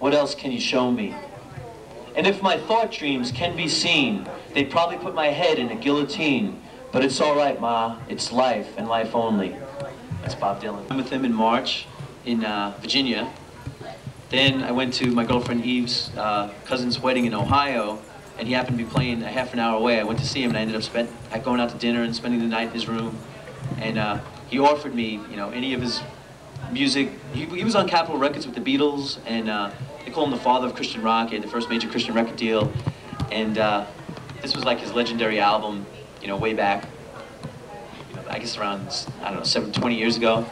what else can you show me? And if my thought dreams can be seen, they'd probably put my head in a guillotine. But it's all right, Ma, it's life and life only. That's Bob Dylan. I'm with him in March in Virginia. Then I went to my girlfriend Eve's cousin's wedding in Ohio, and he happened to be playing a half an hour away. I went to see him, and I ended up going out to dinner and spending the night in his room. And he offered me, you know, any of his music. He was on Capitol Records with the Beatles, and they call him the father of Christian rock. He had the first major Christian record deal, and this was like his legendary album, you know, way back, you know, I guess around, I don't know, 20 years ago.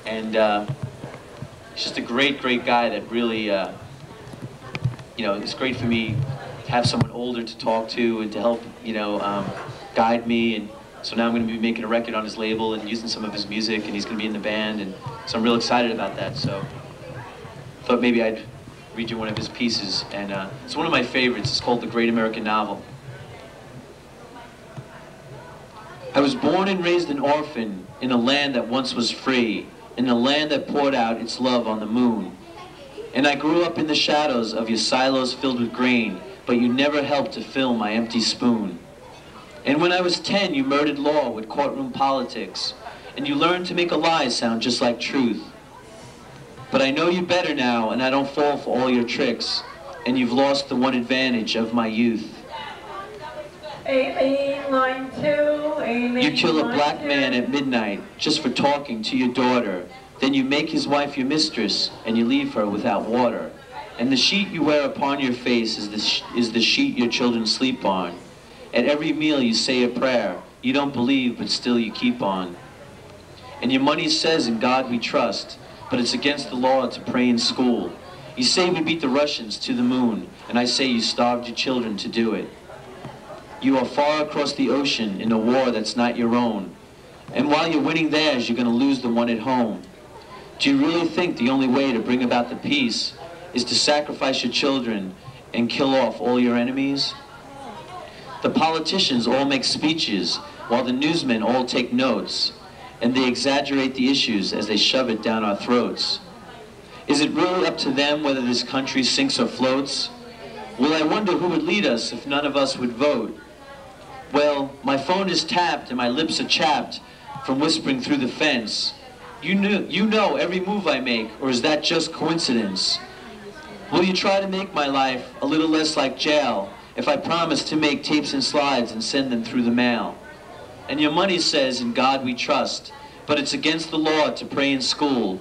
And he's just a great, great guy that really, you know, it's great for me to have someone older to talk to and to help, you know, guide me. And so now I'm going to be making a record on his label and using some of his music, and he's going to be in the band, and so I'm real excited about that. So I thought maybe I'd read you one of his pieces, and it's one of my favorites. It's called The Great American Novel. I was born and raised an orphan in a land that once was free, in a land that poured out its love on the moon. And I grew up in the shadows of your silos filled with grain, but you never helped to fill my empty spoon. And when I was 10, you murdered law with courtroom politics, and you learned to make a lie sound just like truth. But I know you better now, and I don't fall for all your tricks, and you've lost the one advantage of my youth. Line 2, you kill a black man at midnight just for talking to your daughter. Then you make his wife your mistress, and you leave her without water. And the sheet you wear upon your face is the sheet your children sleep on. At every meal you say a prayer. You don't believe, but still you keep on. And your money says, in God we trust, but it's against the law to pray in school. You say we beat the Russians to the moon, and I say you starved your children to do it. You are far across the ocean in a war that's not your own. And while you're winning theirs, you're going to lose the one at home. Do you really think the only way to bring about the peace is to sacrifice your children and kill off all your enemies? The politicians all make speeches, while the newsmen all take notes, and they exaggerate the issues as they shove it down our throats. Is it really up to them whether this country sinks or floats? Well, I wonder who would lead us if none of us would vote. Well, my phone is tapped and my lips are chapped from whispering through the fence. You know every move I make, or is that just coincidence? Will you try to make my life a little less like jail if I promise to make tapes and slides and send them through the mail? And your money says, in God we trust, but it's against the law to pray in school.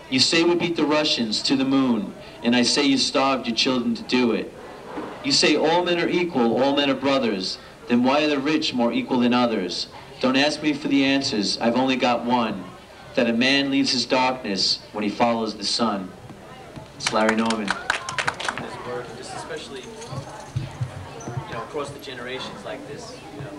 You say we beat the Russians to the moon, and I say you starved your children to do it. You say all men are equal, all men are brothers. Then why are the rich more equal than others? Don't ask me for the answers, I've only got one. That a man leaves his darkness when he follows the sun. It's Larry Norman. This work, just especially, you know, across the generations like this, you know.